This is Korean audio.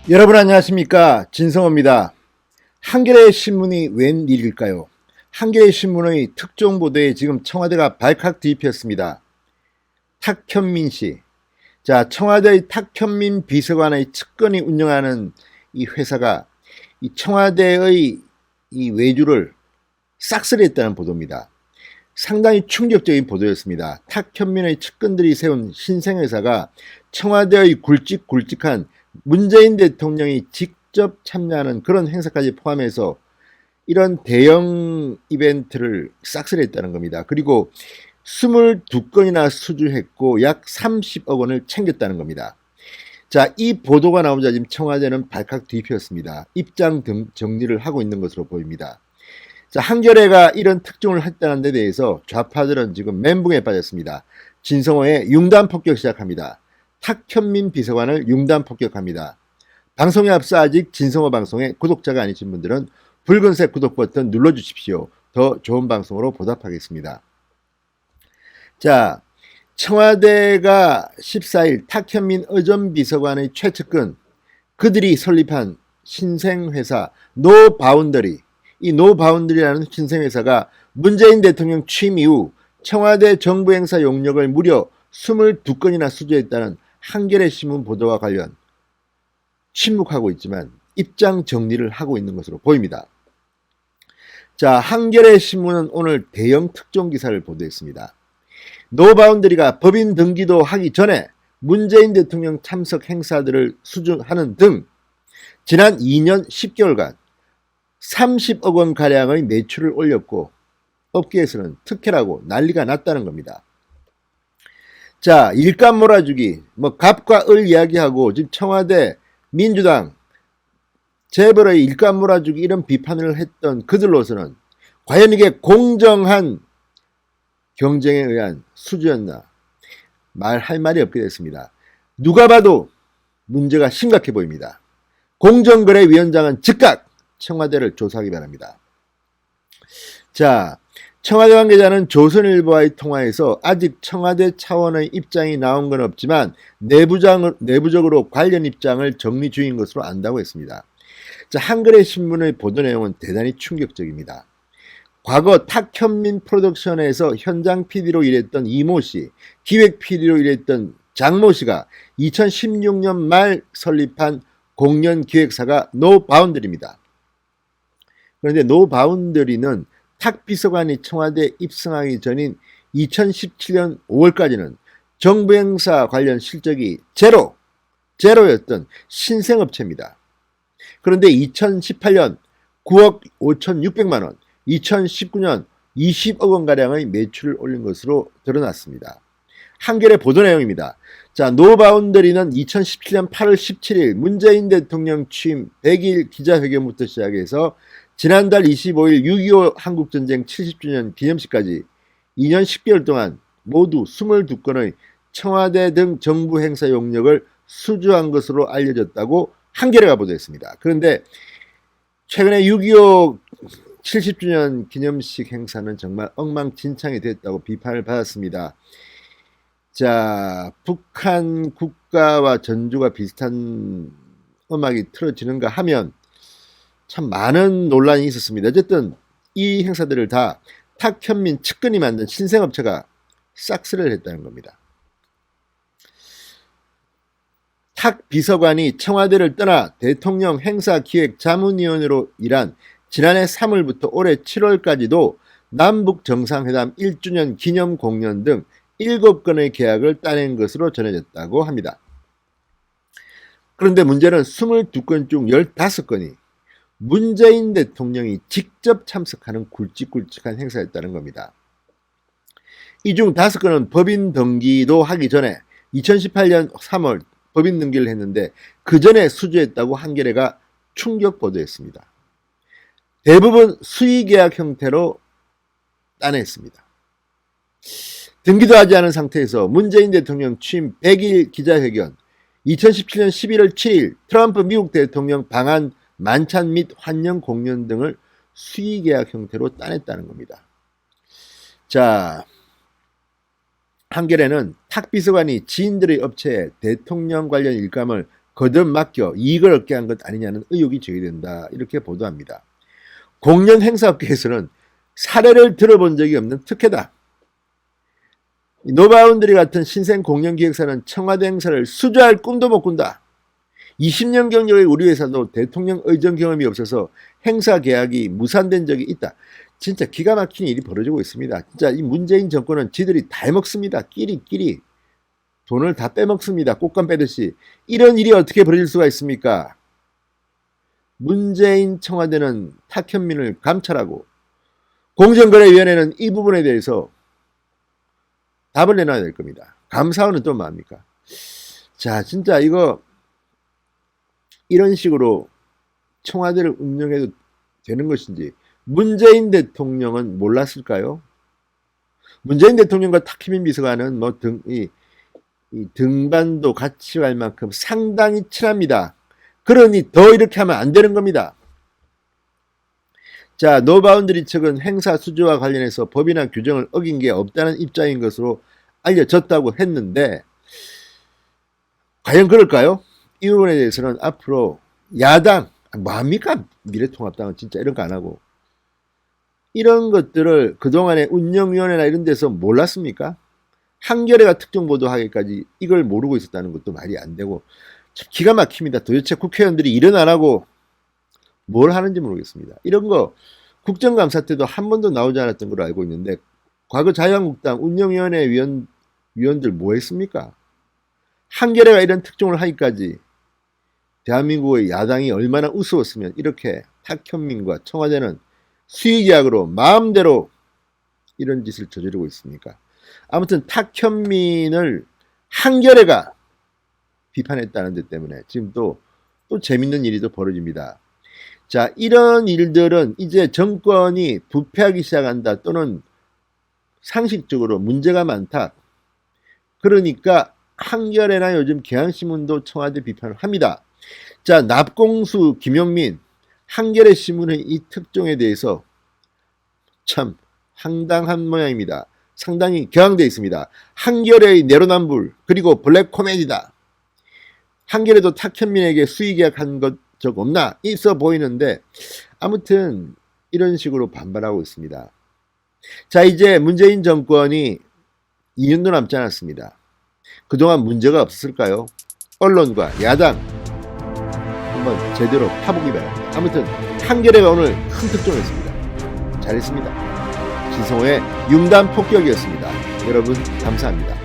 여러분 안녕하십니까, 진성호입니다. 한겨레 신문이 웬일일까요? 한겨레 신문의 특종 보도에 지금 청와대가 발칵 뒤집혔습니다. 탁현민 씨, 자, 청와대의 탁현민 비서관의 측근이 운영하는 이 회사가 이 청와대의 이 외주를 싹쓸이했다는 보도입니다. 상당히 충격적인 보도였습니다. 탁현민의 측근들이 세운 신생회사가 청와대의 굵직굵직한 문재인 대통령이 직접 참여하는 그런 행사까지 포함해서 이런 대형 이벤트를 싹쓸이했다는 겁니다. 그리고 22건이나 수주했고 약 30억 원을 챙겼다는 겁니다. 자, 이 보도가 나오자 지금 청와대는 발칵 뒤집혔습니다. 입장 정리를 하고 있는 것으로 보입니다. 자, 한겨레가 이런 특종을 했다는 데 대해서 좌파들은 지금 멘붕에 빠졌습니다. 진성호의 융단 폭격 시작합니다. 탁현민 비서관을 융단 폭격합니다. 방송에 앞서 아직 진성호 방송의 구독자가 아니신 분들은 붉은색 구독 버튼 눌러주십시오. 더 좋은 방송으로 보답하겠습니다. 자, 청와대가 14일 탁현민 의전비서관의 최측근, 그들이 설립한 신생회사 노바운더리, 이 노바운더리라는 신생회사가 문재인 대통령 취임 이후 청와대 정부행사 용역을 무려 22건이나 수주했다는 한겨레 신문 보도와 관련 침묵하고 있지만 입장 정리를 하고 있는 것으로 보입니다. 자, 한겨레 신문은 오늘 대형 특종 기사를 보도했습니다. 노바운더리가 법인 등기도 하기 전에 문재인 대통령 참석 행사들을 수주하는 등 지난 2년 10개월간 30억 원 가량의 매출을 올렸고 업계에서는 특혜라고 난리가 났다는 겁니다. 자, 일감 몰아주기, 갑과 을 이야기하고 지금 청와대 민주당 재벌의 일감 몰아주기 이런 비판을 했던 그들로서는 과연 이게 공정한 경쟁에 의한 수주였나 말할 말이 없게 됐습니다. 누가 봐도 문제가 심각해 보입니다. 공정거래위원장은 즉각 청와대를 조사하기 바랍니다. 자, 청와대 관계자는 조선일보와의 통화에서 아직 청와대 차원의 입장이 나온 건 없지만 내부적으로 관련 입장을 정리 중인 것으로 안다고 했습니다. 자, 한겨레 신문의 보도 내용은 대단히 충격적입니다. 과거 탁현민 프로덕션에서 현장 PD로 일했던 이모 씨, 기획 PD로 일했던 장모 씨가 2016년 말 설립한 공연 기획사가 노바운더리입니다. 그런데 노바운더리는 탁 비서관이 청와대에 입성하기 전인 2017년 5월까지는 정부 행사 관련 실적이 제로였던 신생업체입니다. 그런데 2018년 9억 5,600만 원, 2019년 20억 원가량의 매출을 올린 것으로 드러났습니다. 한겨레 보도 내용입니다. 자, 노바운더리는 2017년 8월 17일 문재인 대통령 취임 100일 기자회견부터 시작해서 지난달 25일 6.25 한국전쟁 70주년 기념식까지 2년 10개월 동안 모두 22건의 청와대 등 정부 행사 용역을 수주한 것으로 알려졌다고 한겨레가 보도했습니다. 그런데 최근에 6.25 70주년 기념식 행사는 정말 엉망진창이 됐다고 비판을 받았습니다. 자, 북한 국가와 전주가 비슷한 음악이 틀어지는가 하면 참 많은 논란이 있었습니다. 어쨌든 이 행사들을 다 탁현민 측근이 만든 신생업체가 싹쓸이를 했다는 겁니다. 탁 비서관이 청와대를 떠나 대통령 행사기획 자문위원으로 일한 지난해 3월부터 올해 7월까지도 남북 정상회담 1주년 기념 공연 등 7건의 계약을 따낸 것으로 전해졌다고 합니다. 그런데 문제는 22건 중 15건이 문재인 대통령이 직접 참석하는 굵직굵직한 행사였다는 겁니다. 이 중 5건은 법인 등기도 하기 전에 2018년 3월 법인 등기를 했는데 그 전에 수주했다고 한겨레가 충격 보도했습니다. 대부분 수의계약 형태로 따냈습니다. 등기도 하지 않은 상태에서 문재인 대통령 취임 100일 기자회견, 2017년 11월 7일 트럼프 미국 대통령 방한 만찬 및 환영 공연 등을 수의계약 형태로 따냈다는 겁니다. 자, 한겨레는 탁 비서관이 지인들의 업체에 대통령 관련 일감을 거듭 맡겨 이익을 얻게 한 것 아니냐는 의혹이 제기된다. 이렇게 보도합니다. 공연 행사업계에서는 사례를 들어본 적이 없는 특혜다. 노바운드리 같은 신생 공연기획사는 청와대 행사를 수주할 꿈도 못 꾼다. 20년 경력의 우리 회사도 대통령 의전 경험이 없어서 행사 계약이 무산된 적이 있다. 진짜 기가 막힌 일이 벌어지고 있습니다. 진짜 이 문재인 정권은 지들이 다 해먹습니다. 끼리끼리 돈을 다 빼먹습니다. 꽃감 빼듯이. 이런 일이 어떻게 벌어질 수가 있습니까? 문재인 청와대는 탁현민을 감찰하고 공정거래위원회는 이 부분에 대해서 답을 내놔야 될 겁니다. 감사원은 또 뭐합니까? 자, 진짜 이런 식으로 청와대를 운영해도 되는 것인지 문재인 대통령은 몰랐을까요? 문재인 대통령과 탁현민 비서관은 이 등반도 같이 갈 만큼 상당히 친합니다. 그러니 더 이렇게 하면 안 되는 겁니다. 자, 노바운드리 측은 행사 수주와 관련해서 법이나 규정을 어긴 게 없다는 입장인 것으로 알려졌다고 했는데 과연 그럴까요? 이 부분에 대해서는 앞으로 야당 뭐합니까? 미래통합당은 진짜 이런 거 안 하고 이런 것들을 그동안에 운영위원회나 이런 데서 몰랐습니까? 한겨레가 특종보도하기까지 이걸 모르고 있었다는 것도 말이 안 되고 참 기가 막힙니다. 도대체 국회의원들이 일은 안 하고 뭘 하는지 모르겠습니다. 이런 거 국정감사 때도 한 번도 나오지 않았던 걸로 알고 있는데 과거 자유한국당 운영위원회 위원들 뭐 했습니까? 한겨레가 이런 특종을 하기까지 대한민국의 야당이 얼마나 우스웠으면 이렇게 탁현민과 청와대는 수의계약으로 마음대로 이런 짓을 저지르고 있습니까? 아무튼 탁현민을 한겨레가 비판했다는 데 때문에 지금 또 재밌는 일이 또 벌어집니다. 자, 이런 일들은 이제 정권이 부패하기 시작한다 또는 상식적으로 문제가 많다. 그러니까 한겨레나 요즘 경향신문도 청와대 비판을 합니다. 자, 납공수 김용민 한겨레 신문의 이 특종에 대해서 참 황당한 모양입니다. 상당히 격앙되어 있습니다. 한겨레의 내로남불 그리고 블랙 코미디다. 한겨레도 탁현민에게 수의계약한 적 없나? 있어 보이는데 아무튼 이런 식으로 반발하고 있습니다. 자, 이제 문재인 정권이 2년도 남지 않았습니다. 그동안 문제가 없었을까요? 언론과 야당 한번 제대로 파보기 바랍니다. 아무튼 한겨레가 오늘 큰 특종했습니다. 잘했습니다. 진성호의 융단 폭격이었습니다. 여러분 감사합니다.